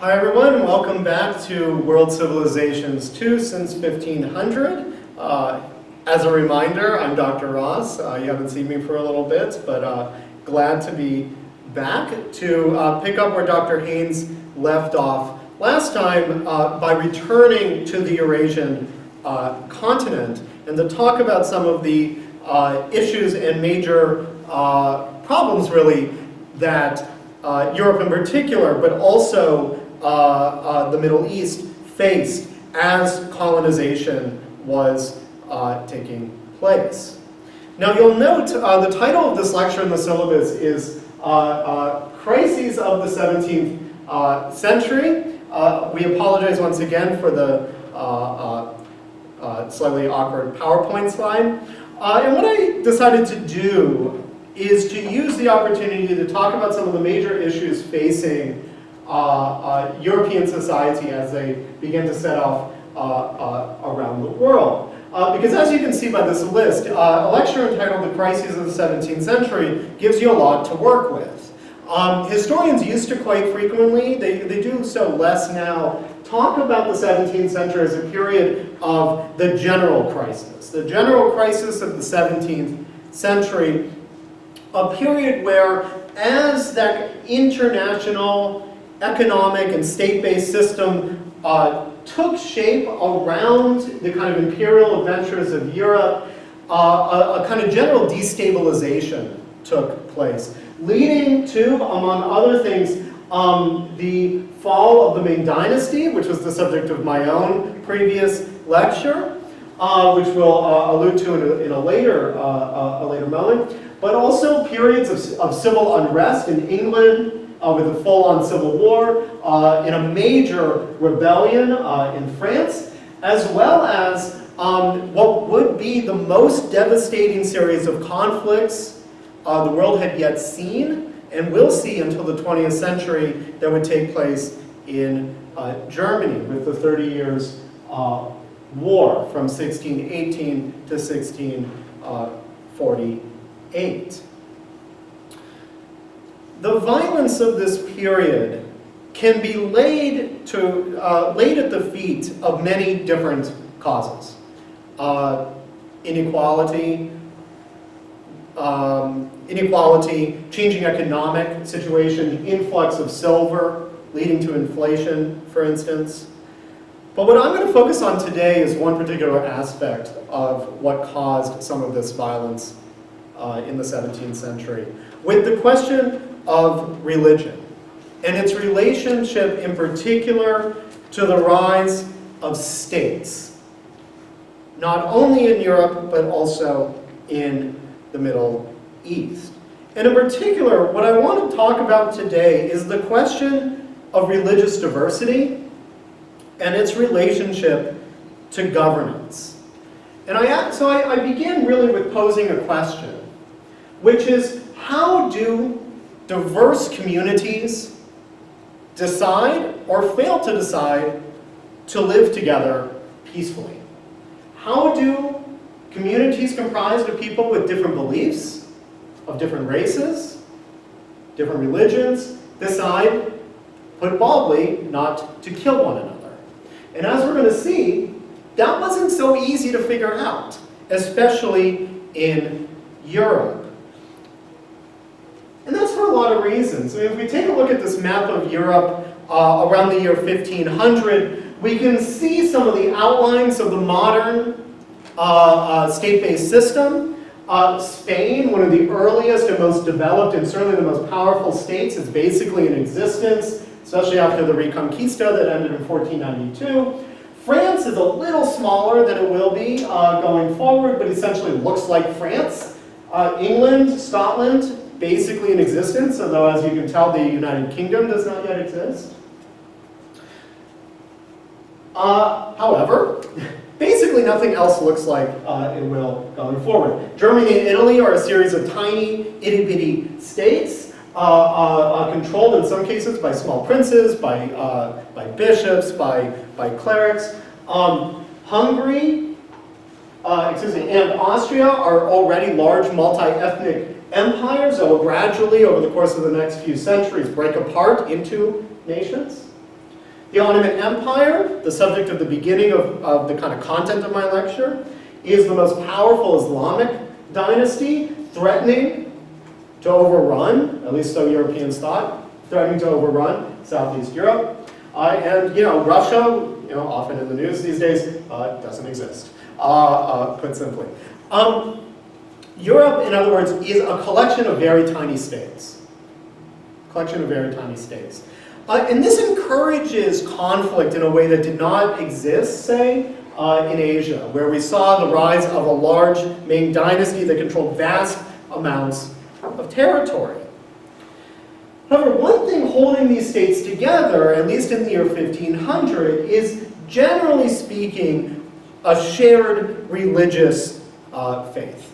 Hi everyone, welcome back to World Civilizations 2 since 1500. As a reminder, I'm Dr. Ross. You haven't seen me for a little bit, but glad to be back to pick up where Dr. Haynes left off last time by returning to the Eurasian continent and to talk about some of the issues and major problems really that Europe in particular, but also the Middle East faced as colonization was taking place. Now you'll note the title of this lecture in the syllabus is Crises of the 17th Century. We apologize once again for the slightly awkward PowerPoint slide. And what I decided to do is to use the opportunity to talk about some of the major issues facing European society as they begin to set off around the world. Because as you can see by this list, a lecture entitled The Crises of the 17th Century gives you a lot to work with. Historians used to quite frequently, they do so less now, talk about the 17th century as a period of the general crisis. The general crisis of the 17th century, a period where as that international economic and state-based system took shape around the kind of imperial adventures of Europe, a kind of general destabilization took place, leading to, among other things, the fall of the Ming Dynasty, which was the subject of my own previous lecture, which we'll allude to in a later moment, but also periods of civil unrest in England, with a full-on civil war, in a major rebellion in France, as well as what would be the most devastating series of conflicts the world had yet seen and will see until the 20th century that would take place in Germany with the 30 Years' War from 1618 to 1648. The violence of this period can be laid at the feet of many different causes. Inequality, changing economic situation, the influx of silver leading to inflation, for instance. But what I'm going to focus on today is one particular aspect of what caused some of this violence in the 17th century, with the question of religion and its relationship in particular to the rise of states, not only in Europe but also in the Middle East. And in particular, what I want to talk about today is the question of religious diversity and its relationship to governance. And so I begin really with posing a question, which is, how do diverse communities decide or fail to decide to live together peacefully? How do communities comprised of people with different beliefs, of different races, different religions, decide, put baldly, not to kill one another? And as we're going to see, that wasn't so easy to figure out, especially in Europe. And that's for a lot of reasons. I mean, if we take a look at this map of Europe around the year 1500, we can see some of the outlines of the modern state-based system. Spain, one of the earliest and most developed and certainly the most powerful states, is basically in existence, especially after the Reconquista that ended in 1492. France is a little smaller than it will be going forward, but essentially looks like France. England, Scotland, basically in existence, although as you can tell the United Kingdom does not yet exist. However, basically nothing else looks like it will going forward. Germany and Italy are a series of tiny, itty-bitty states, controlled in some cases by small princes, by bishops, by clerics. Hungary, and Austria are already large multi-ethnic empires that will gradually, over the course of the next few centuries, break apart into nations. The Ottoman Empire, the subject of the beginning of the kind of content of my lecture, is the most powerful Islamic dynasty, threatening to overrun, at least so Europeans thought, threatening to overrun Southeast Europe. And Russia, often in the news these days, doesn't exist, put simply. Europe, in other words, is a collection of very tiny states. And this encourages conflict in a way that did not exist, say, in Asia, where we saw the rise of a large Ming dynasty that controlled vast amounts of territory. However, one thing holding these states together, at least in the year 1500, is, generally speaking, a shared religious faith,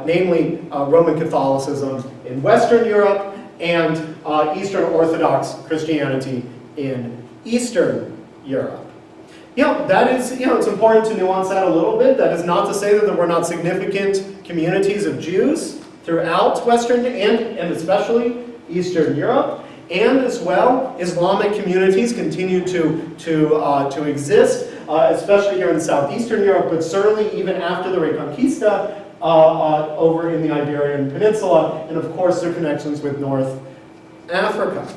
namely Roman Catholicism in Western Europe and Eastern Orthodox Christianity in Eastern Europe. That is, it's important to nuance that a little bit. That is not to say that there were not significant communities of Jews throughout Western and especially Eastern Europe, and as well, Islamic communities continue to exist, especially here in Southeastern Europe, but certainly even after the Reconquista over in the Iberian Peninsula, and of course their connections with North Africa.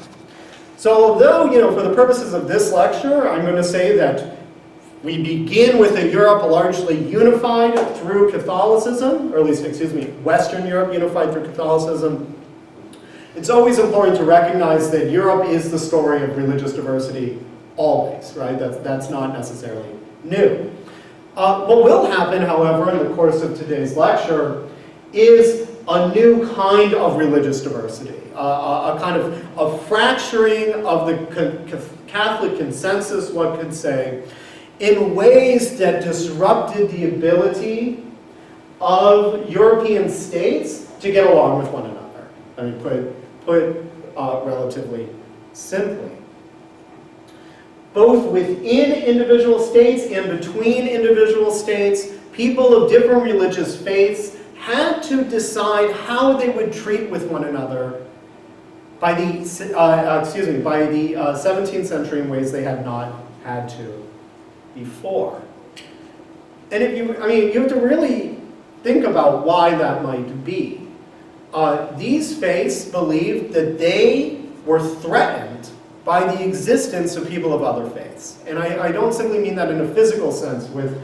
So although, for the purposes of this lecture, I'm going to say that we begin with a Europe largely unified through Catholicism, or at least, Western Europe unified through Catholicism. It's always important to recognize that Europe is the story of religious diversity always, right? That's not necessarily new. What will happen, however, in the course of today's lecture is a new kind of religious diversity, a kind of a fracturing of the Catholic consensus, one could say, in ways that disrupted the ability of European states to get along with one another. I mean, put relatively simply. Both within individual states and between individual states, people of different religious faiths had to decide how they would treat with one another by the 17th century in ways they had not had to before. And you have to really think about why that might be. These faiths believed that they were threatened by the existence of people of other faiths. And I don't simply mean that in a physical sense with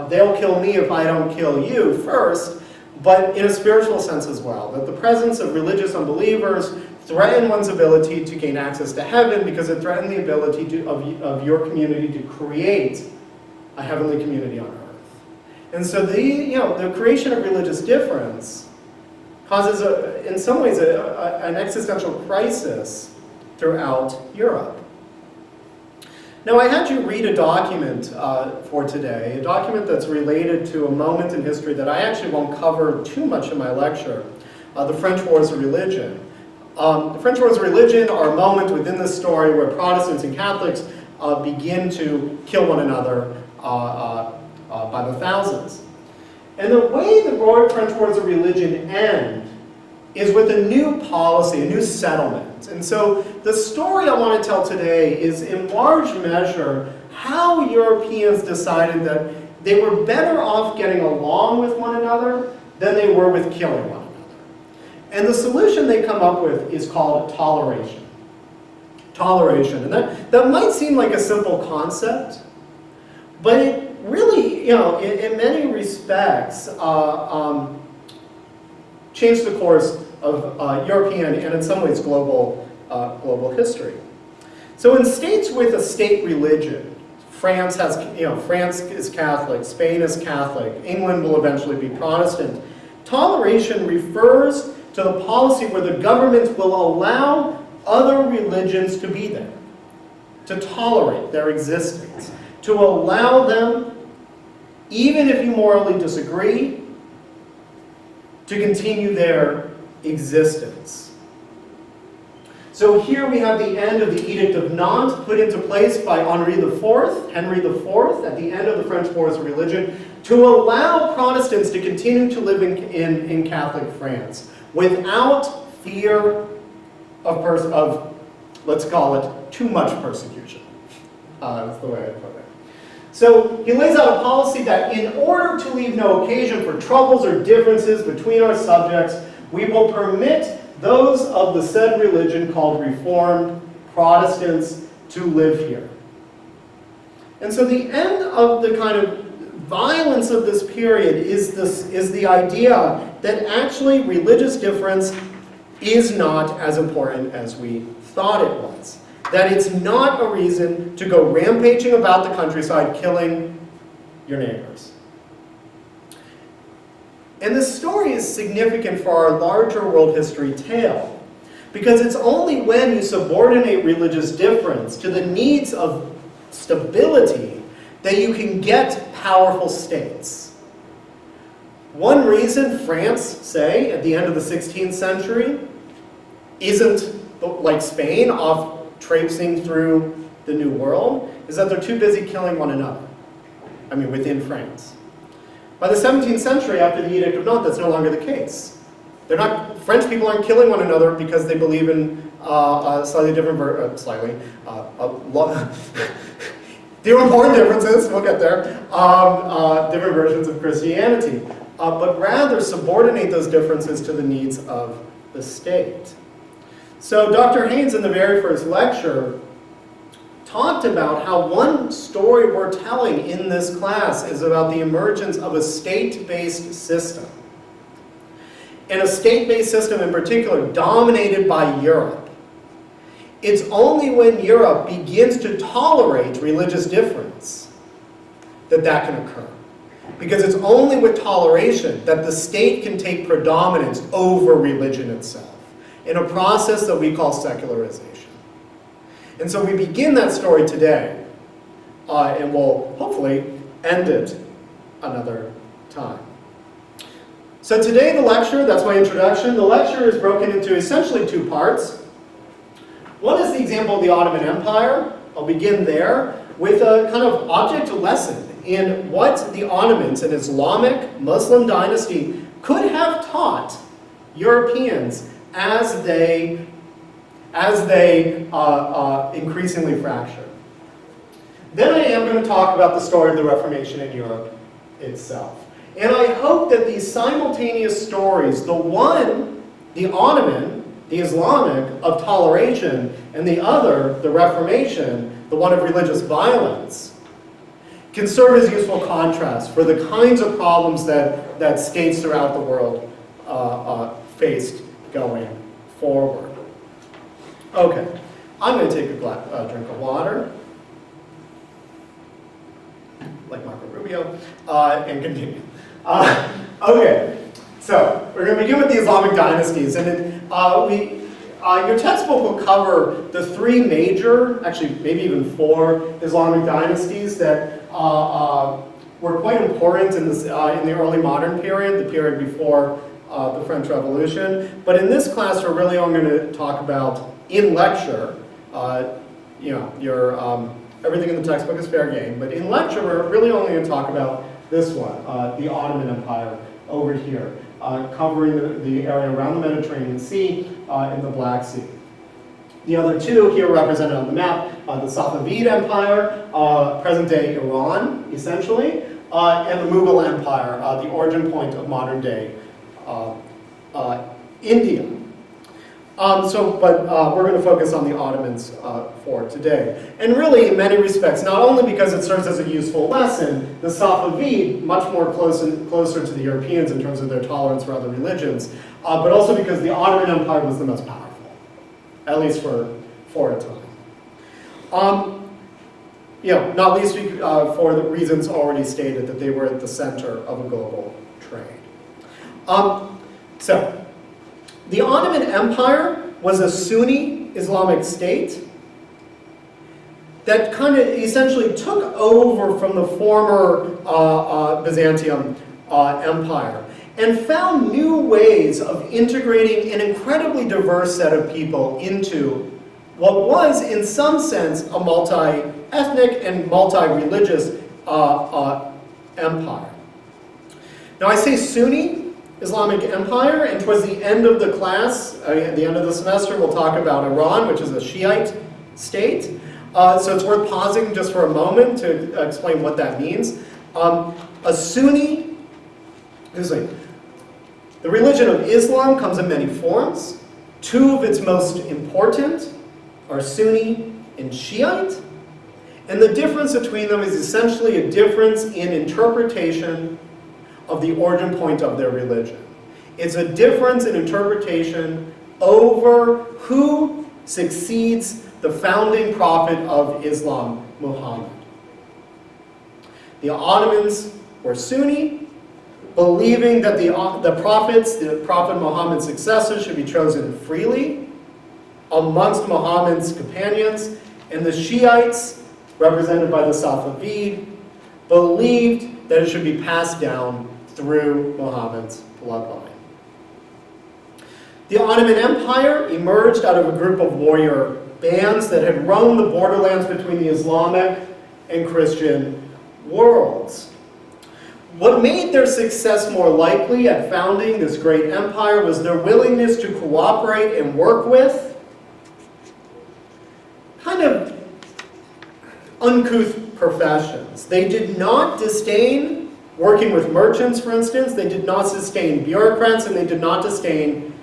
they'll kill me if I don't kill you first, but in a spiritual sense as well, that the presence of religious unbelievers threatened one's ability to gain access to heaven because it threatened the ability of your community to create a heavenly community on earth. And so the creation of religious difference causes, in some ways, an existential crisis throughout Europe. Now, I had you read a document for today, a document that's related to a moment in history that I actually won't cover too much in my lecture, the French Wars of Religion. The French Wars of Religion are a moment within this story where Protestants and Catholics begin to kill one another by the thousands. And the way the French Wars of Religion end is with a new policy, a new settlement. And so the story I want to tell today is in large measure how Europeans decided that they were better off getting along with one another than they were with killing one another. And the solution they come up with is called toleration. Toleration. And that might seem like a simple concept, but it really, in many respects, changed the course of European and in some ways global history. So in states with a state religion, France is Catholic, Spain is Catholic, England will eventually be Protestant. Toleration refers to the policy where the government will allow other religions to be there, to tolerate their existence, to allow them, even if you morally disagree, to continue their existence. So here we have the end of the Edict of Nantes, put into place by Henry IV at the end of the French Wars of Religion, to allow Protestants to continue to live in Catholic France without fear of let's call it, too much persecution. That's the way I put it. So he lays out a policy that in order to leave no occasion for troubles or differences between our subjects, we will permit those of the said religion called Reformed Protestants to live here. And so the end of the kind of violence of this period is the idea that actually religious difference is not as important as we thought it was. That it's not a reason to go rampaging about the countryside killing your neighbors. And this story is significant for our larger world history tale, because it's only when you subordinate religious difference to the needs of stability that you can get powerful states. One reason France, say, at the end of the 16th century, isn't like Spain, off traipsing through the New World, is that they're too busy killing one another. I mean, within France. By the 17th century, after the Edict of Nantes, that's no longer the case. French people aren't killing one another because they believe in slightly different, there are important differences, we'll get there, different versions of Christianity, but rather subordinate those differences to the needs of the state. So Dr. Haynes, in the very first lecture, talked about how one story we're telling in this class is about the emergence of a state-based system. And a state-based system in particular dominated by Europe. It's only when Europe begins to tolerate religious difference that that can occur. Because it's only with toleration that the state can take predominance over religion itself, in a process that we call secularization. And so we begin that story today, and we'll hopefully end it another time. So today the lecture, that's my introduction, the lecture is broken into essentially two parts. One is the example of the Ottoman Empire. I'll begin there with a kind of object lesson in what the Ottomans, an Islamic Muslim dynasty, could have taught Europeans as they increasingly fracture. Then I am going to talk about the story of the Reformation in Europe itself. And I hope that these simultaneous stories, the one, the Ottoman, the Islamic, of toleration, and the other, the Reformation, the one of religious violence, can serve as useful contrast for the kinds of problems that states throughout the world faced going forward. Okay, I'm going to take a drink of water, like Marco Rubio, and continue. Okay, so we're going to begin with the Islamic dynasties, and your textbook will cover the three major, actually maybe even four, Islamic dynasties that were quite important in the early modern period, the period before the French Revolution. But in this class, we're really only going to talk about, in lecture, everything in the textbook is fair game, but in lecture, we're really only going to talk about this one, the Ottoman Empire over here, covering the area around the Mediterranean Sea and the Black Sea. The other two here represented on the map, the Safavid Empire, present-day Iran, essentially, and the Mughal Empire, the origin point of modern-day India. But we're going to focus on the Ottomans for today. And really, in many respects, not only because it serves as a useful lesson, the Safavid, much more closer to the Europeans in terms of their tolerance for other religions, but also because the Ottoman Empire was the most powerful, at least for a time. Not least for the reasons already stated, that they were at the center of a global trade. So, the Ottoman Empire was a Sunni Islamic state that kind of essentially took over from the former Byzantium Empire and found new ways of integrating an incredibly diverse set of people into what was, in some sense, a multi-ethnic and multi-religious empire. Now I say Sunni Islamic Empire, and towards the end of the class, at the end of the semester, we'll talk about Iran, which is a Shiite state. So it's worth pausing just for a moment to explain what that means. A Sunni, the religion of Islam comes in many forms. Two of its most important are Sunni and Shiite. And the difference between them is essentially a difference in interpretation of the origin point of their religion. It's a difference in interpretation over who succeeds the founding prophet of Islam, Muhammad. The Ottomans were Sunni, believing that the Prophet Muhammad's successors should be chosen freely amongst Muhammad's companions, and the Shiites, represented by the Safavid, believed that it should be passed down through Muhammad's bloodline. The Ottoman Empire emerged out of a group of warrior bands that had roamed the borderlands between the Islamic and Christian worlds. What made their success more likely at founding this great empire was their willingness to cooperate and work with kind of uncouth professions. They did not disdain working with merchants, for instance. They did not disdain bureaucrats, and they did not disdain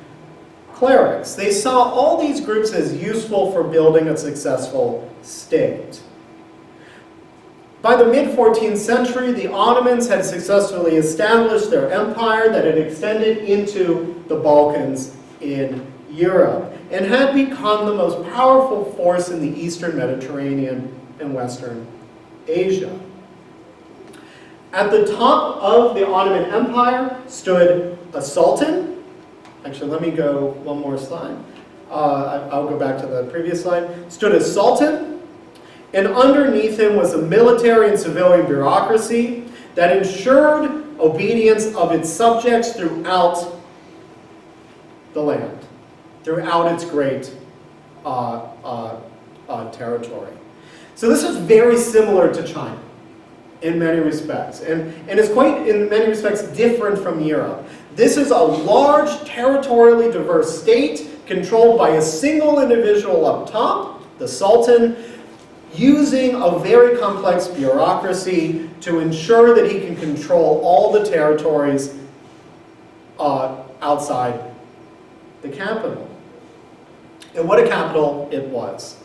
clerics. They saw all these groups as useful for building a successful state. By the mid-14th century, the Ottomans had successfully established their empire that had extended into the Balkans in Europe and had become the most powerful force in the Eastern Mediterranean and Western Asia. At the top of the Ottoman Empire stood a sultan. Actually, let me go one more slide. I'll go back to the previous slide. Stood a sultan, and underneath him was a military and civilian bureaucracy that ensured obedience of its subjects throughout the land, throughout its great territory. So this is very similar to China in many respects, and it's quite, in many respects, different from Europe. This is a large, territorially diverse state controlled by a single individual up top, the Sultan, using a very complex bureaucracy to ensure that he can control all the territories outside the capital. And what a capital it was.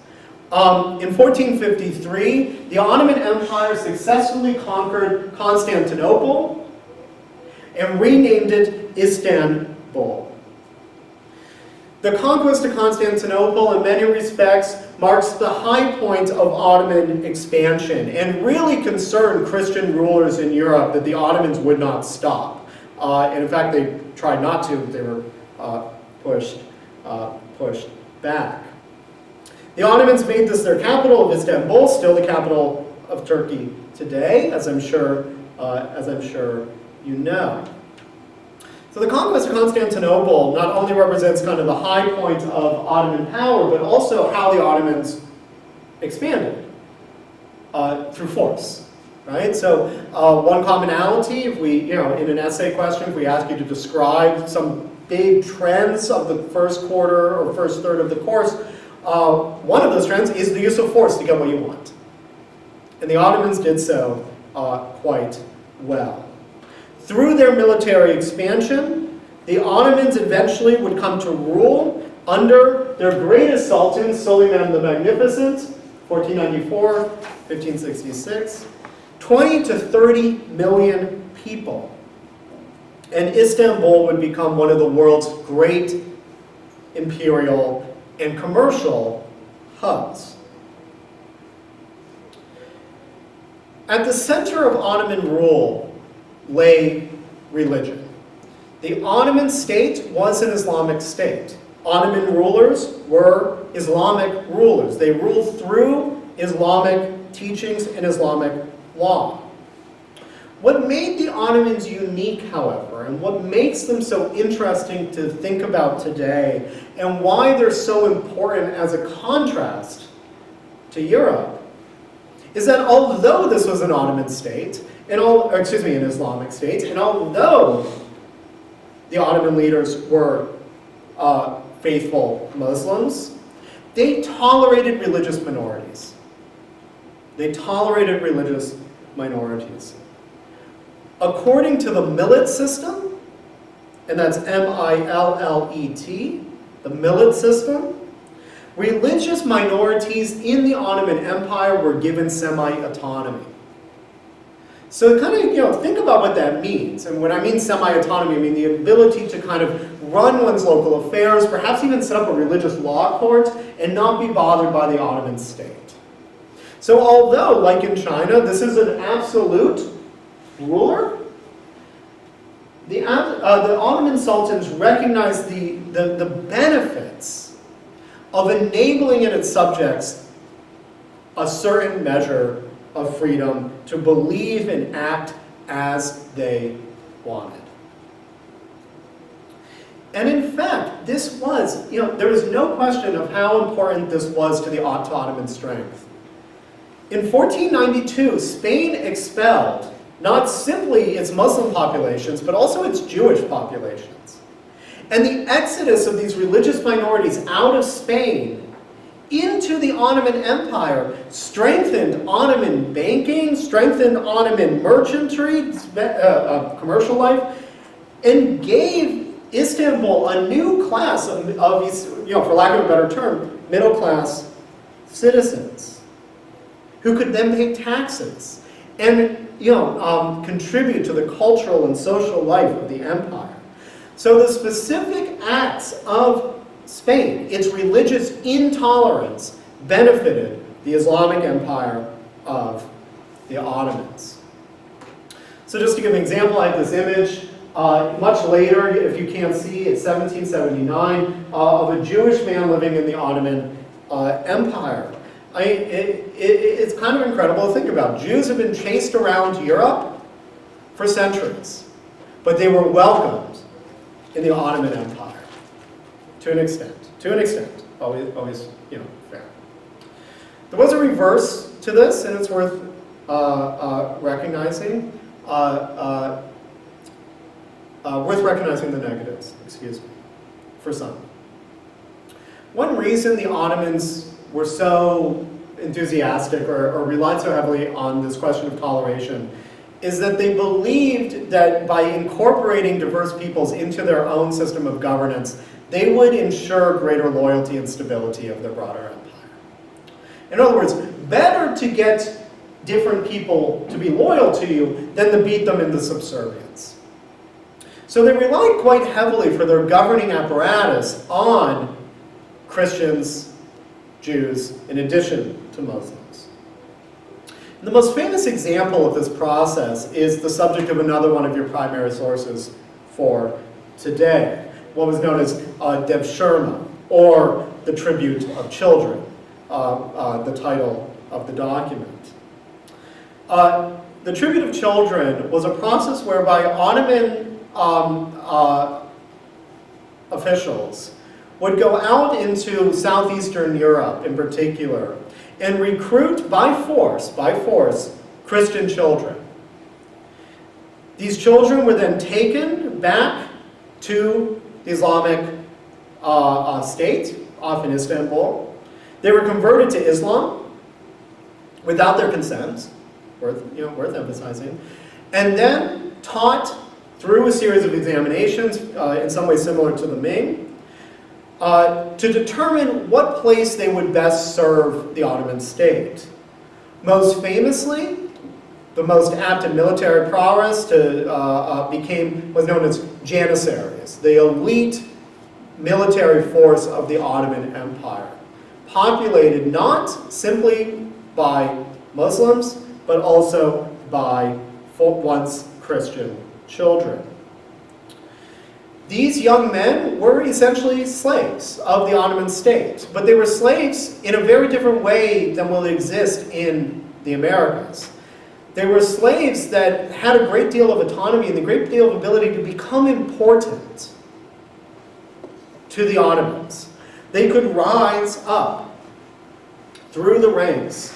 In 1453, the Ottoman Empire successfully conquered Constantinople and renamed it Istanbul. The conquest of Constantinople, in many respects, marks the high point of Ottoman expansion and really concerned Christian rulers in Europe that the Ottomans would not stop. And in fact, they tried not to. They were pushed back. The Ottomans made this their capital of Istanbul, still the capital of Turkey today, as I'm sure you know. So the conquest of Constantinople not only represents kind of the high point of Ottoman power, but also how the Ottomans expanded through force, right? So one commonality, if we, in an essay question, if we ask you to describe some big trends of the first quarter or first third of the course, one of those trends is the use of force to get what you want. And the Ottomans did so quite well. Through their military expansion, the Ottomans eventually would come to rule under their greatest sultan, Suleiman the Magnificent, 1494, 1566, 20 to 30 million people. And Istanbul would become one of the world's great imperial and commercial hubs. At the center of Ottoman rule lay religion. The Ottoman state was an Islamic state. Ottoman rulers were Islamic rulers. They ruled through Islamic teachings and Islamic law. What made the Ottomans unique, however, and what makes them so interesting to think about today, and why they're so important as a contrast to Europe, is that although this was an Ottoman state, an Islamic state, and although the Ottoman leaders were faithful Muslims, they tolerated religious minorities. They tolerated religious minorities. According to the Millet system, and that's M-I-L-L-E-T, the Millet system, religious minorities in the Ottoman Empire were given semi-autonomy. So kind of, think about what that means. And when I mean semi-autonomy, I mean the ability to kind of run one's local affairs, perhaps even set up a religious law court, and not be bothered by the Ottoman state. So although, like in China, this is an absolute ruler, the Ottoman sultans recognized the benefits of enabling in its subjects a certain measure of freedom to believe and act as they wanted. And in fact, this was, there was no question of how important this was to the Ottoman strength. In 1492, Spain expelled not simply its Muslim populations, but also its Jewish populations. And the exodus of these religious minorities out of Spain into the Ottoman Empire strengthened Ottoman banking, strengthened Ottoman merchantry, commercial life, and gave Istanbul a new class of these, for lack of a better term, middle-class citizens who could then pay taxes and contribute to the cultural and social life of the empire. So the specific acts of Spain, its religious intolerance, benefited the Islamic Empire of the Ottomans. So just to give an example, I have this image much later, if you can't see, it's 1779, of a Jewish man living in the Ottoman Empire. It's kind of incredible to think about. Jews have been chased around Europe for centuries, but they were welcomed in the Ottoman Empire to an extent. Always, fair. There was a reverse to this, and it's worth recognizing. Worth recognizing the negatives, for some. One reason the Ottomans were so enthusiastic or relied so heavily on this question of toleration is that they believed that by incorporating diverse peoples into their own system of governance, they would ensure greater loyalty and stability of their broader empire. In other words, better to get different people to be loyal to you than to beat them into subservience. So they relied quite heavily for their governing apparatus on Christians, Jews, in addition to Muslims. And the most famous example of this process is the subject of another one of your primary sources for today, what was known as Devshirme, or the Tribute of Children, the title of the document. The Tribute of Children was a process whereby Ottoman officials would go out into southeastern Europe in particular and recruit by force, Christian children. These children were then taken back to the Islamic state, often Istanbul. They were converted to Islam without their consent, worth emphasizing, and then taught through a series of examinations, in some ways similar to the Ming, to determine what place they would best serve the Ottoman state. Most famously, the most apt in military prowess was known as Janissaries, the elite military force of the Ottoman Empire, populated not simply by Muslims, but also by once Christian children. These young men were essentially slaves of the Ottoman state, but they were slaves in a very different way than will exist in the Americas. They were slaves that had a great deal of autonomy and a great deal of ability to become important to the Ottomans. They could rise up through the ranks,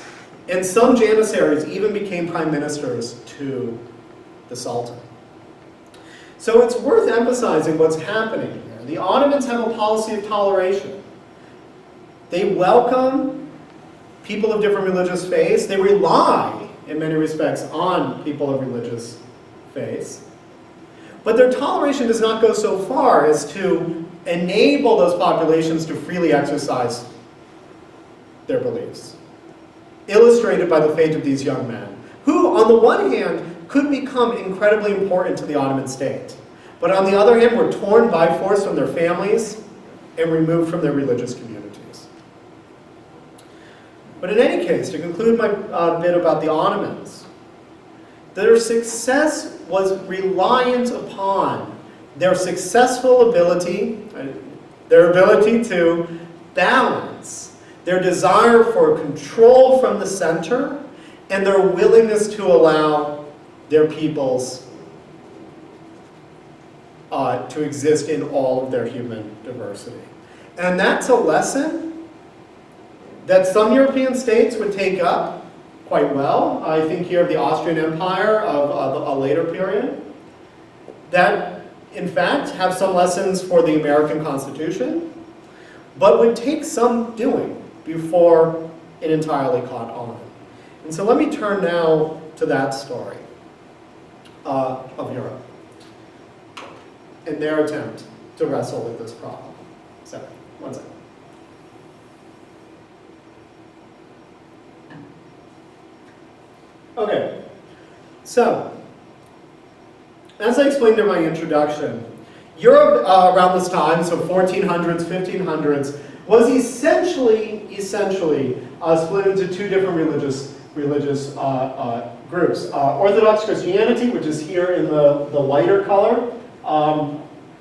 and some Janissaries even became prime ministers to the Sultan. So it's worth emphasizing what's happening here. The Ottomans have a policy of toleration. They welcome people of different religious faiths. They rely, in many respects, on people of religious faiths. But their toleration does not go so far as to enable those populations to freely exercise their beliefs. Illustrated by the fate of these young men, who, on the one hand, could become incredibly important to the Ottoman state, but on the other hand, were torn by force from their families and removed from their religious communities. But in any case, to conclude my bit about the Ottomans, their success was reliant upon their successful ability, their ability to balance their desire for control from the center and their willingness to allow their peoples to exist in all of their human diversity. And that's a lesson that some European states would take up quite well. I think here of the Austrian Empire of a later period, that in fact have some lessons for the American Constitution, but would take some doing before it entirely caught on. And so let me turn now to that story of Europe and their attempt to wrestle with this problem. So, one second. Okay, so, as I explained in my introduction, Europe around this time, so 1400s, 1500s, was essentially split into two different religious groups. Orthodox Christianity, which is here in the lighter color,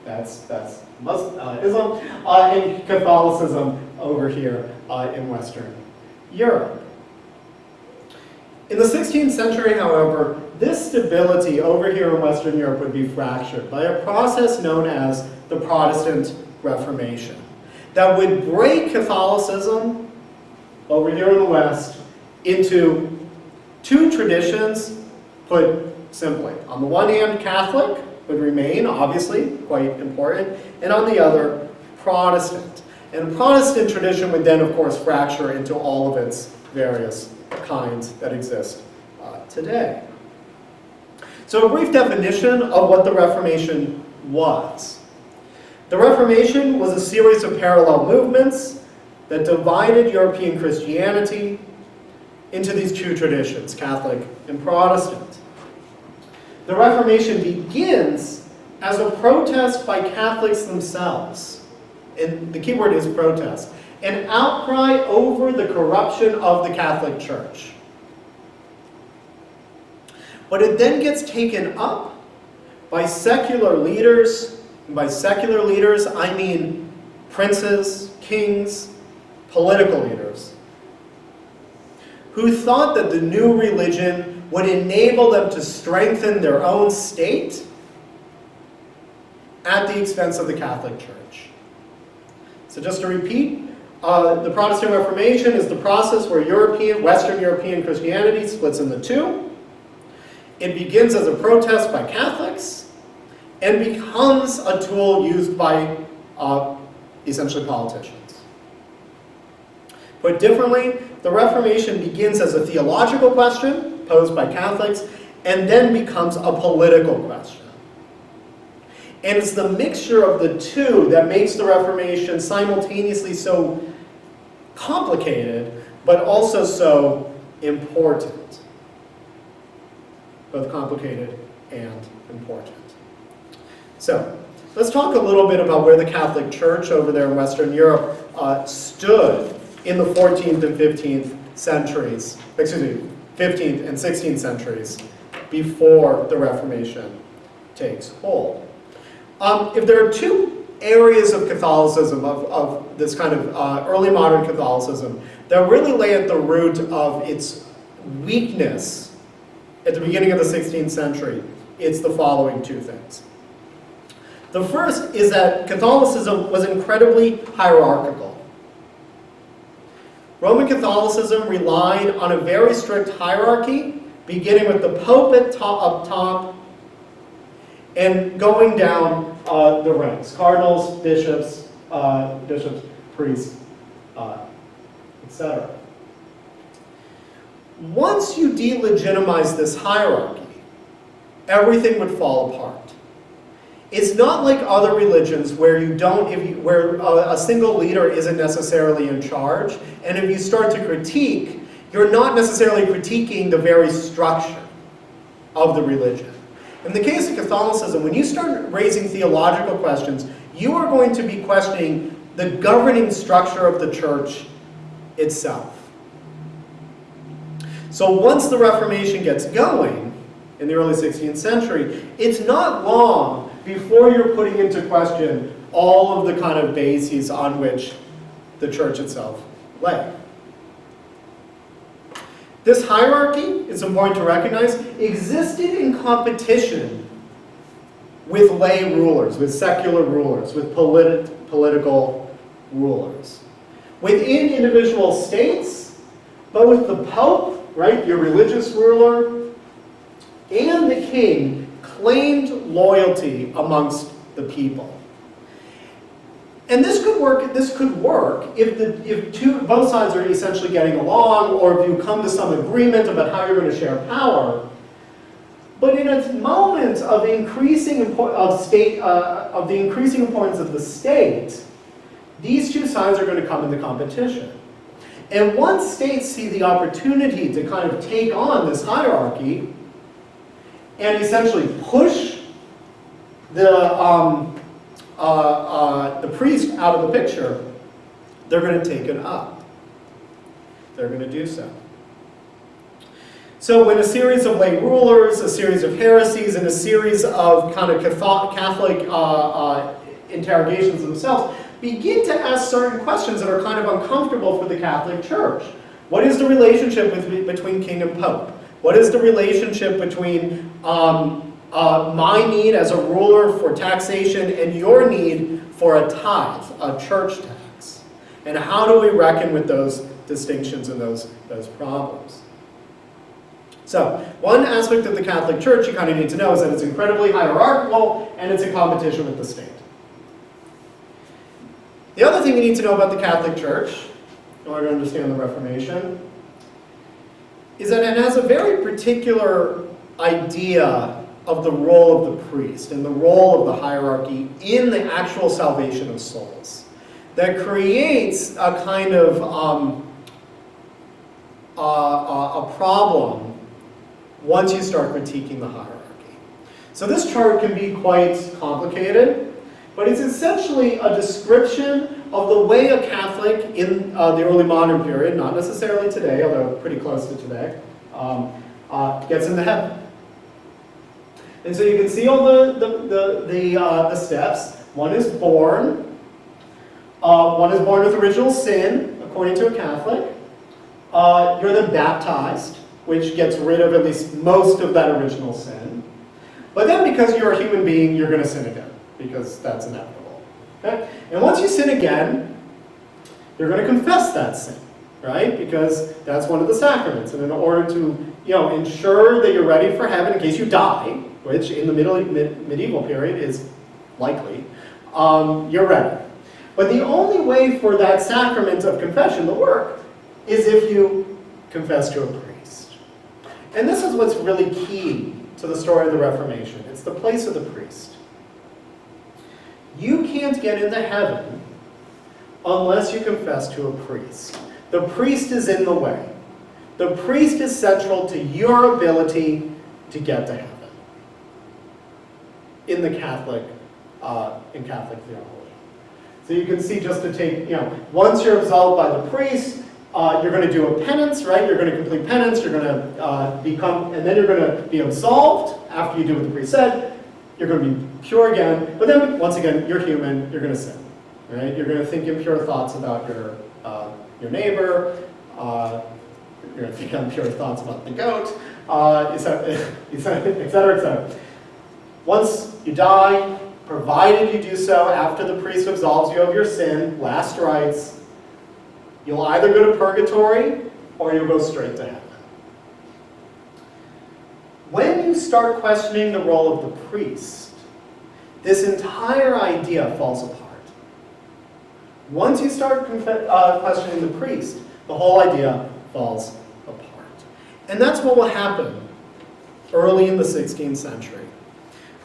that's Islam, and Catholicism over here in Western Europe. In the 16th century, however, this stability over here in Western Europe would be fractured by a process known as the Protestant Reformation that would break Catholicism over here in the West into two traditions, put simply. On the one hand, Catholic would remain, obviously, quite important, and on the other, Protestant. And Protestant tradition would then, of course, fracture into all of its various kinds that exist today. So a brief definition of what the Reformation was. The Reformation was a series of parallel movements that divided European Christianity into these two traditions, Catholic and Protestant. The Reformation begins as a protest by Catholics themselves, and the key word is protest, an outcry over the corruption of the Catholic Church. But it then gets taken up by secular leaders, and by secular leaders I mean princes, kings, political leaders, who thought that the new religion would enable them to strengthen their own state at the expense of the Catholic Church. So just to repeat, the Protestant Reformation is the process where Western European Christianity splits into two. It begins as a protest by Catholics and becomes a tool used by essentially politicians. Put differently, the Reformation begins as a theological question posed by Catholics and then becomes a political question. And it's the mixture of the two that makes the Reformation simultaneously so complicated, but also so important. Both complicated and important. So, let's talk a little bit about where the Catholic Church over there in Western Europe stood in the 14th and 15th centuries, 15th and 16th centuries before the Reformation takes hold. If there are two areas of Catholicism, of this kind of early modern Catholicism, that really lay at the root of its weakness at the beginning of the 16th century, it's the following two things. The first is that Catholicism was incredibly hierarchical. Roman Catholicism relied on a very strict hierarchy, beginning with the Pope up top and going down the ranks: cardinals, bishops, priests, etc. Once you delegitimize this hierarchy, everything would fall apart. It's not like other religions where where a single leader isn't necessarily in charge, and if you start to critique, you're not necessarily critiquing the very structure of the religion. In the case of Catholicism, when you start raising theological questions, you are going to be questioning the governing structure of the church itself. So once the Reformation gets going, in the early 16th century, it's not long before you're putting into question all of the kind of bases on which the church itself lay. This hierarchy, it's important to recognize, existed in competition with lay rulers, with secular rulers, with political rulers. Within individual states, but with the Pope, right, your religious ruler, and the king claimed loyalty amongst the people. And this could work if both sides are essentially getting along, or if you come to some agreement about how you're going to share power. But in a moment of the increasing importance of the state, these two sides are going to come into competition. And once states see the opportunity to kind of take on this hierarchy and essentially push the priest out of the picture, they're going to take it up. They're going to do so. So when a series of lay rulers, a series of heresies, and a series of kind of Catholic interrogations themselves begin to ask certain questions that are kind of uncomfortable for the Catholic Church. What is the relationship between king and pope? What is the relationship between my need as a ruler for taxation and your need for a tithe, a church tax? And how do we reckon with those distinctions and those problems? So, one aspect of the Catholic Church you kind of need to know is that it's incredibly hierarchical and it's in competition with the state. The other thing you need to know about the Catholic Church, in order to understand the Reformation, is that it has a very particular idea of the role of the priest and the role of the hierarchy in the actual salvation of souls that creates a kind of a problem once you start critiquing the hierarchy. So this chart can be quite complicated, but it's essentially a description of the way a Catholic in the early modern period, not necessarily today, although pretty close to today, gets into heaven. And so you can see all the steps. One is born. One is born with original sin, according to a Catholic. You're then baptized, which gets rid of at least most of that original sin. But then because you're a human being, you're going to sin again, because that's inevitable. Okay? And once you sin again, you're going to confess that sin, right? Because that's one of the sacraments. And in order to ensure that you're ready for heaven in case you die, which in the medieval period is likely, you're ready. But the only way for that sacrament of confession to work is if you confess to a priest. And this is what's really key to the story of the Reformation. It's the place of the priest. You can't get into heaven unless you confess to a priest. The priest is in the way. The priest is central to your ability to get to heaven in the Catholic theology. So you can see, just to take, once you're absolved by the priest, you're going to do a penance, right? You're going to complete penance, you're going to and then you're going to be absolved after you do what the priest said. You're going to be pure again, but then, once again, you're human, you're going to sin, right? You're going to think impure thoughts about your neighbor, you're going to think impure thoughts about the goat, et cetera, et cetera. Once you die, provided you do so after the priest absolves you of your sin, last rites, you'll either go to purgatory or you'll go straight to heaven. When you start questioning the role of the priest, this entire idea falls apart. Once you start questioning the priest, the whole idea falls apart. And that's what will happen early in the 16th century.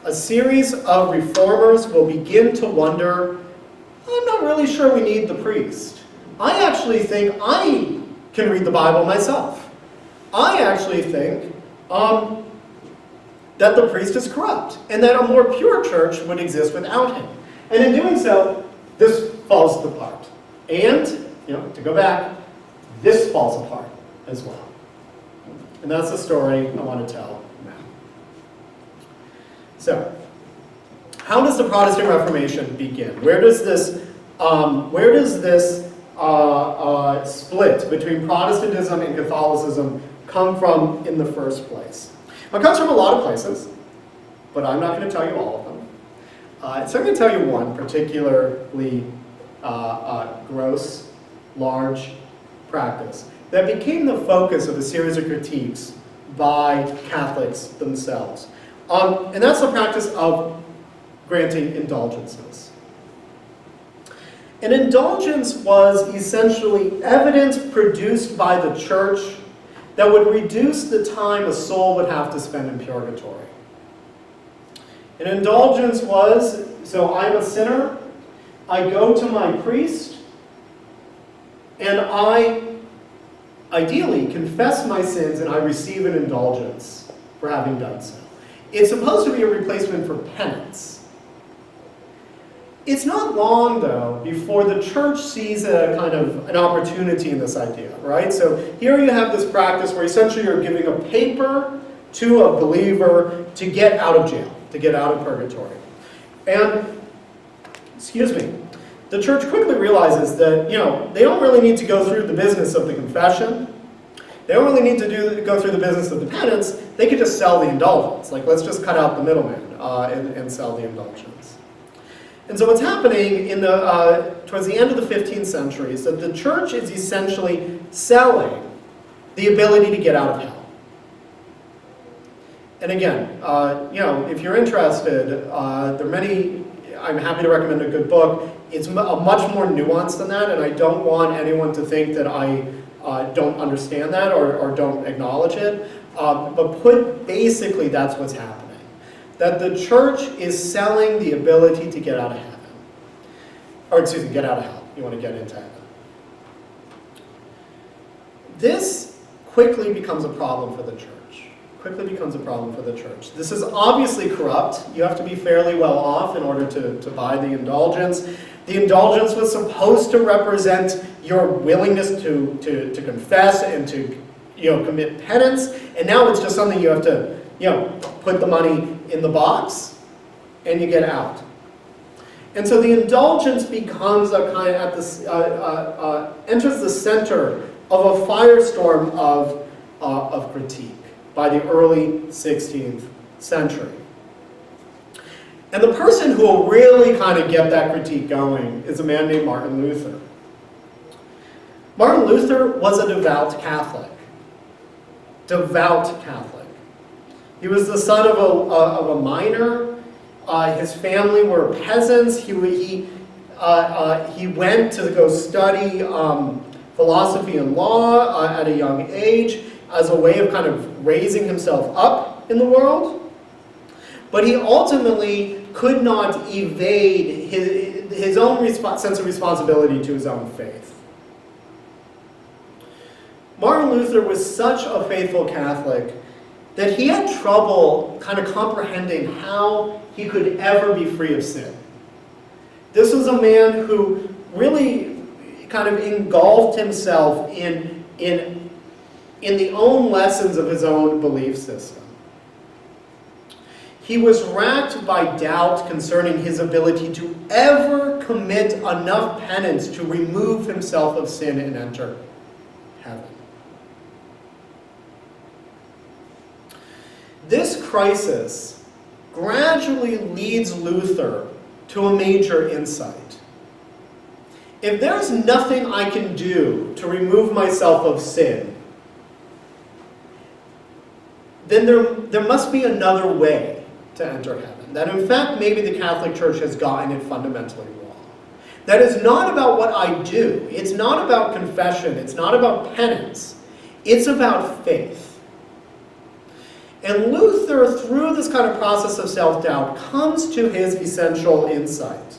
A series of reformers will begin to wonder, I'm not really sure we need the priest. I actually think I can read the Bible myself. I actually think that the priest is corrupt, and that a more pure church would exist without him. And in doing so, this falls apart. And, to go back, this falls apart as well. And that's the story I want to tell now. So, how does the Protestant Reformation begin? Where does this split between Protestantism and Catholicism come from in the first place? Well, it comes from a lot of places, but I'm not going to tell you all of them. So I'm going to tell you one particularly gross, large practice that became the focus of a series of critiques by Catholics themselves. And that's the practice of granting indulgences. An indulgence was essentially evidence produced by the church that would reduce the time a soul would have to spend in purgatory. An indulgence was, so I'm a sinner, I go to my priest, and I ideally confess my sins and I receive an indulgence for having done so. It's supposed to be a replacement for penance. It's not long, though, before the church sees a kind of an opportunity in this idea, right? So here you have this practice where essentially you're giving a paper to a believer to get out of jail, to get out of purgatory. And, the church quickly realizes that, they don't really need to go through the business of the confession. They don't really need to go through the business of the penance. They could just sell the indulgence. Like, let's just cut out the middleman and sell the indulgence. And so what's happening towards the end of the 15th century is that the church is essentially selling the ability to get out of hell. And again, if you're interested, there are many, I'm happy to recommend a good book. It's much more nuanced than that, and I don't want anyone to think that I don't understand that or don't acknowledge it. But basically, that's what's happening. That the church is selling the ability to get out of heaven. Get out of hell. You want to get into heaven. This quickly becomes a problem for the church. This is obviously corrupt. You have to be fairly well off in order to buy the indulgence. The indulgence was supposed to represent your willingness to confess and to commit penance, and now it's just something you have to put the money in the box and you get out. And so the indulgence becomes a kind of enters the center of a firestorm of critique by the early 16th century. And the person who will really kind of get that critique going is a man named Martin Luther. Martin Luther was a devout Catholic. He was the son of a miner. His family were peasants. He went to go study philosophy and law at a young age as a way of kind of raising himself up in the world. But he ultimately could not evade his own sense of responsibility to his own faith. Martin Luther was such a faithful Catholic that he had trouble kind of comprehending how he could ever be free of sin. This was a man who really kind of engulfed himself in the own lessons of his own belief system. He was racked by doubt concerning his ability to ever commit enough penance to remove himself of sin and enter heaven. This crisis gradually leads Luther to a major insight. If there's nothing I can do to remove myself of sin, then there must be another way to enter heaven. That in fact, maybe the Catholic Church has gotten it fundamentally wrong. That is not about what I do. It's not about confession. It's not about penance. It's about faith. And Luther, through this kind of process of self-doubt, comes to his essential insight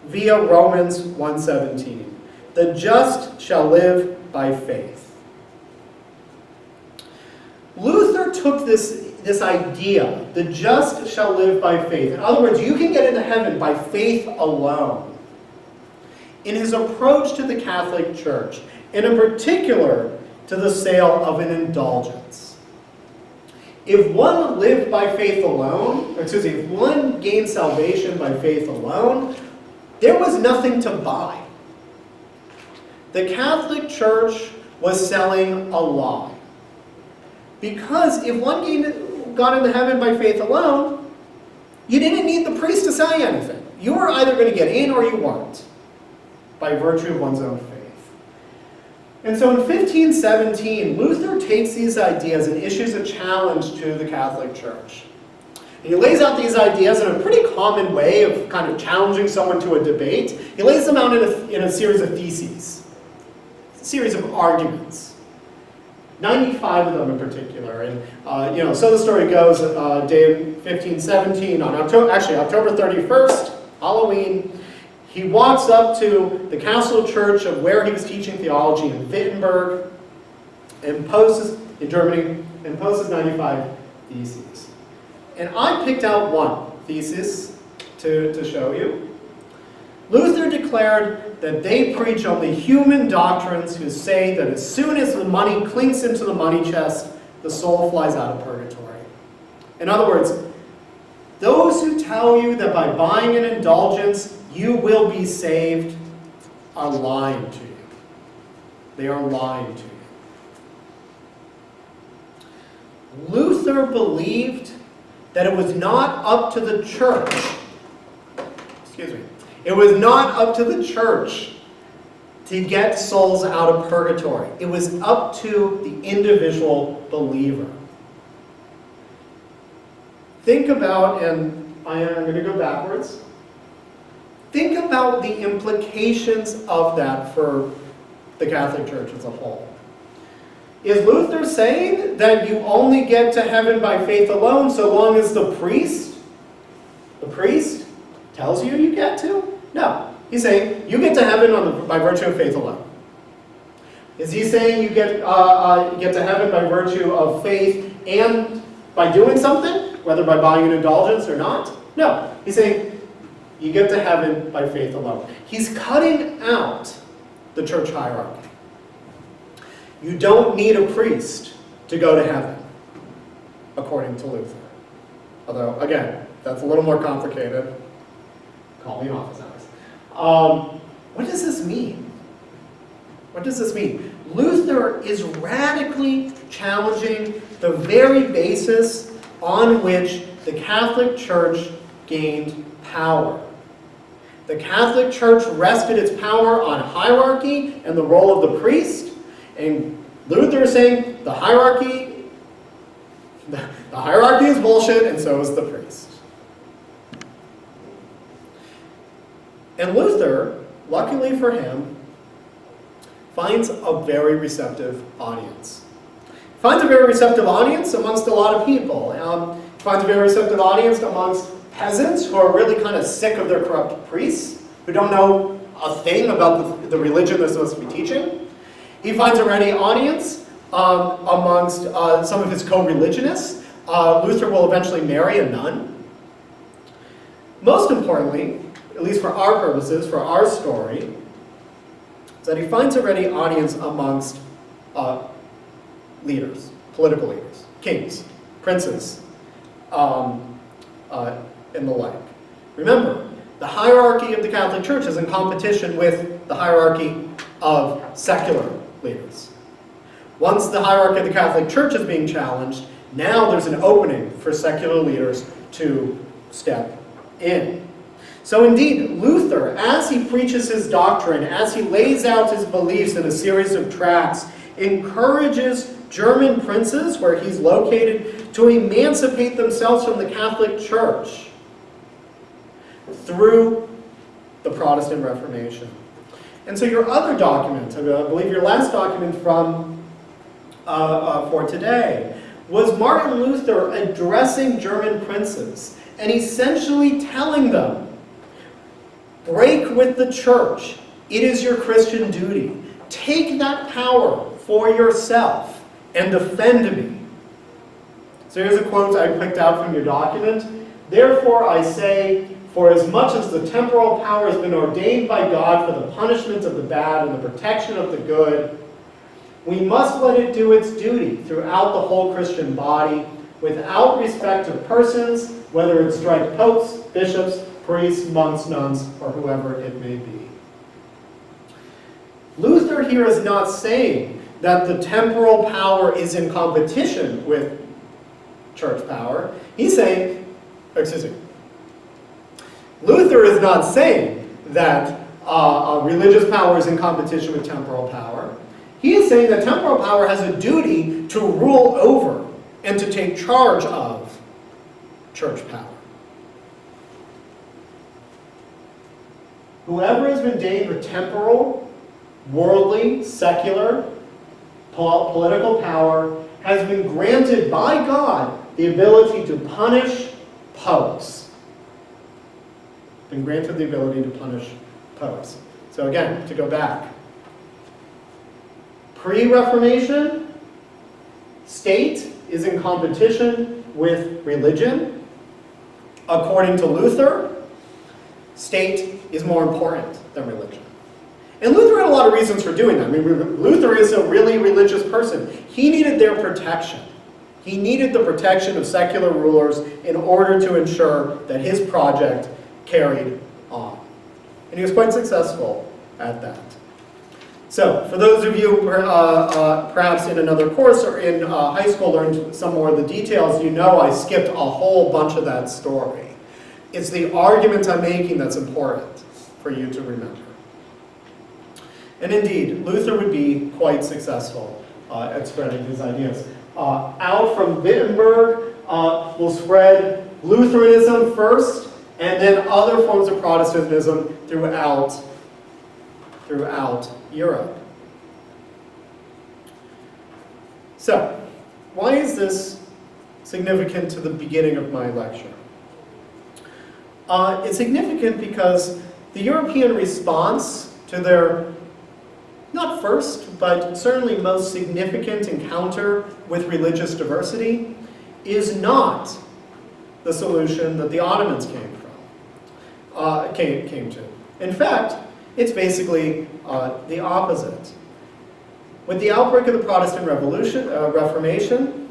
via Romans 1:17. The just shall live by faith. Luther took this idea, the just shall live by faith. In other words, you can get into heaven by faith alone. In his approach to the Catholic Church, and in particular to the sale of an indulgence. If one lived by faith alone, if one gained salvation by faith alone, there was nothing to buy. The Catholic Church was selling a lie. Because if one got into heaven by faith alone, you didn't need the priest to say anything. You were either going to get in or you weren't, by virtue of one's own faith. And so in 1517, Luther takes these ideas and issues a challenge to the Catholic Church. And he lays out these ideas in a pretty common way of kind of challenging someone to a debate. He lays them out in a series of theses, a series of arguments. 95 of them in particular. And so the story goes, day 1517, on October 31st, Halloween, he walks up to the castle church of where he was teaching theology in Wittenberg, in Germany, and poses 95 theses. And I picked out one thesis to show you. Luther declared that they preach only human doctrines who say that as soon as the money clinks into the money chest, the soul flies out of purgatory. In other words, those who tell you that by buying an indulgence you will be saved are lying to you. They are lying to you. Luther believed that it was not up to the church, it was not up to the church to get souls out of purgatory. It was up to the individual believer. Think about, and I'm going to go backwards, think about the implications of that for the Catholic Church as a whole. Is Luther saying that you only get to heaven by faith alone so long as the priest tells you get to? No. He's saying you get to heaven by virtue of faith alone. Is he saying you get to heaven by virtue of faith and by doing something, whether by buying an indulgence or not? No. He's saying you get to heaven by faith alone. He's cutting out the church hierarchy. You don't need a priest to go to heaven, according to Luther. Although, again, that's a little more complicated. Call me an office hours. What does this mean? What does this mean? Luther is radically challenging the very basis on which the Catholic Church gained power. The Catholic Church rested its power on hierarchy and the role of the priest, and Luther is saying the hierarchy is bullshit, and so is the priest. And Luther, luckily for him, finds a very receptive audience. Finds a very receptive audience amongst a lot of people. Finds a very receptive audience amongst peasants who are really kind of sick of their corrupt priests, who don't know a thing about the religion they're supposed to be teaching. He finds a ready audience amongst some of his co-religionists. Luther will eventually marry a nun. Most importantly, at least for our purposes, for our story, is that he finds a ready audience amongst leaders, political leaders, kings, princes, and the like. Remember, the hierarchy of the Catholic Church is in competition with the hierarchy of secular leaders. Once the hierarchy of the Catholic Church is being challenged, now there's an opening for secular leaders to step in. So indeed, Luther, as he preaches his doctrine, as he lays out his beliefs in a series of tracts, encourages German princes, where he's located, to emancipate themselves from the Catholic Church through the Protestant Reformation. And so your other document, I believe your last document for today, was Martin Luther addressing German princes and essentially telling them, break with the church. It is your Christian duty. Take that power for yourself and defend me. So here's a quote I picked out from your document. Therefore I say, for as much as the temporal power has been ordained by God for the punishment of the bad and the protection of the good, we must let it do its duty throughout the whole Christian body, without respect of persons, whether it strike popes, bishops, priests, monks, nuns, or whoever it may be. Luther here is not saying that the temporal power is in competition with church power. He's saying, Luther is not saying that religious power is in competition with temporal power. He is saying that temporal power has a duty to rule over and to take charge of church power. Whoever has been ordained with temporal, worldly, secular, political power has been granted by God the ability to punish popes. Been granted the ability to punish popes. So again, to go back. Pre-Reformation, state is in competition with religion. According to Luther, state is more important than religion. And Luther had a lot of reasons for doing that. I mean, Luther is a really religious person. He needed their protection. He needed the protection of secular rulers in order to ensure that his project carried on. And he was quite successful at that. So, for those of you perhaps in another course or in high school learned some more of the details, you know I skipped a whole bunch of that story. It's the argument I'm making that's important for you to remember. And indeed, Luther would be quite successful at spreading his ideas. Out from Wittenberg will spread Lutheranism first, and then other forms of Protestantism throughout Europe. So, why is this significant to the beginning of my lecture? It's significant because the European response to their, not first, but certainly most significant encounter with religious diversity is not the solution that the Ottomans came to. In fact, it's basically the opposite. With the outbreak of the Protestant Reformation,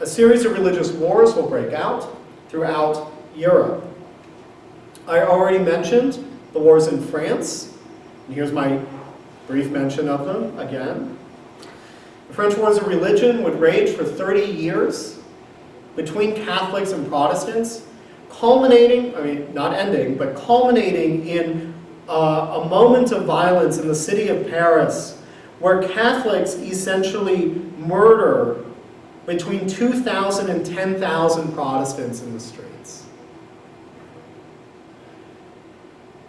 a series of religious wars will break out throughout Europe. I already mentioned the wars in France, and here's my brief mention of them again. The French Wars of Religion would rage for 30 years between Catholics and Protestants, culminating, I mean, not ending, but culminating in a moment of violence in the city of Paris, where Catholics essentially murder between 2,000 and 10,000 Protestants in the streets.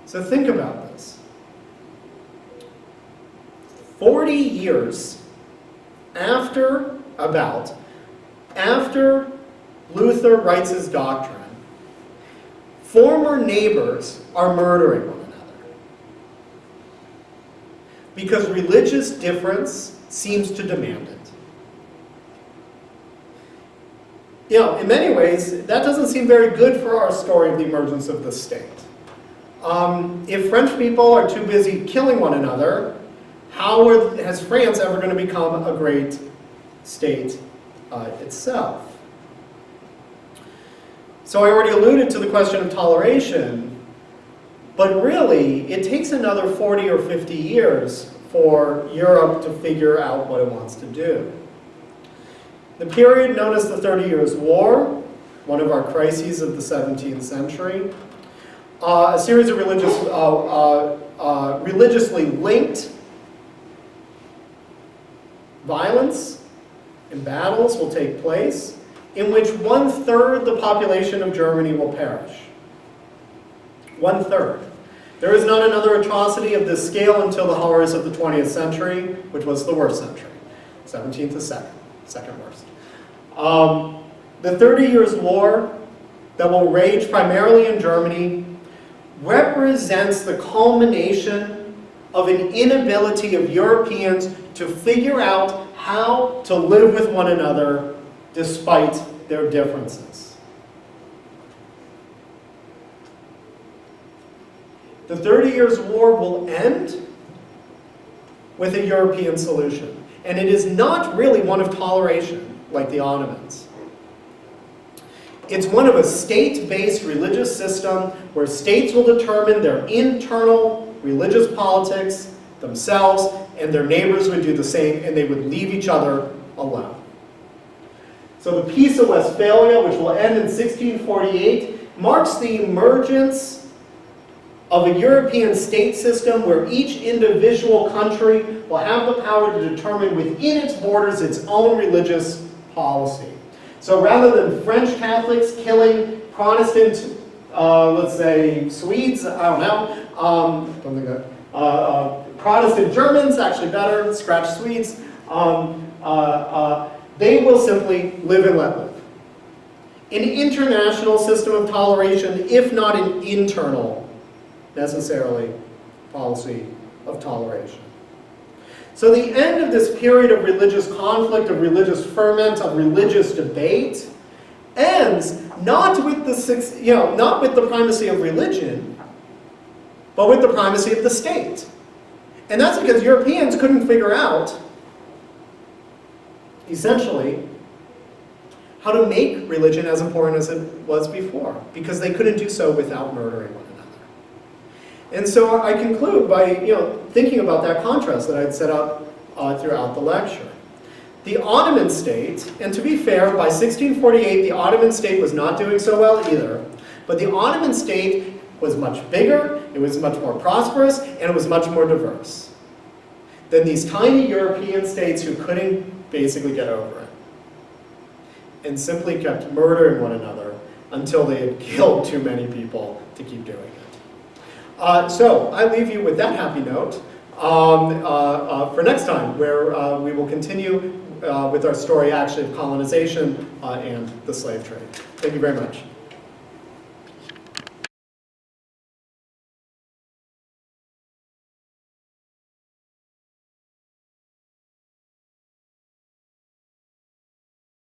So think about this. 40 years after Luther writes his doctrine, former neighbors are murdering one another because religious difference seems to demand it. You know, in many ways, that doesn't seem very good for our story of the emergence of the state. If French people are too busy killing one another, how is France ever going to become a great state itself? So I already alluded to the question of toleration, but really, it takes another 40 or 50 years for Europe to figure out what it wants to do. The period known as the 30 Years' War, one of our crises of the 17th century, a series of religiously linked violence and battles will take place, in which 1/3 the population of Germany will perish. 1/3. There is not another atrocity of this scale until the horrors of the 20th century, which was the worst century. 17th is second worst. The 30 Years' War that will rage primarily in Germany represents the culmination of an inability of Europeans to figure out how to live with one another despite their differences. The 30 Years' War will end with a European solution. And it is not really one of toleration, like the Ottomans. It's one of a state-based religious system where states will determine their internal religious politics themselves, and their neighbors would do the same, and they would leave each other alone. So the Peace of Westphalia, which will end in 1648, marks the emergence of a European state system where each individual country will have the power to determine within its borders its own religious policy. So rather than French Catholics killing Protestant, let's say Swedes, I don't know, something like that, Protestant Germans, actually better, scratch Swedes, they will simply live and let live. An international system of toleration, if not an internal necessarily policy of toleration. So the end of this period of religious conflict, of religious ferment, of religious debate, ends not with the primacy of religion, but with the primacy of the state. And that's because Europeans couldn't figure out, essentially, how to make religion as important as it was before, because they couldn't do so without murdering one another. And so I conclude by thinking about that contrast that I'd set up throughout the lecture. The Ottoman state, and to be fair, by 1648 the Ottoman state was not doing so well either, but the Ottoman state was much bigger, it was much more prosperous, and it was much more diverse than these tiny European states who couldn't basically get over it, and simply kept murdering one another until they had killed too many people to keep doing it. So I leave you with that happy note for next time, where we will continue with our story actually of colonization and the slave trade. Thank you very much.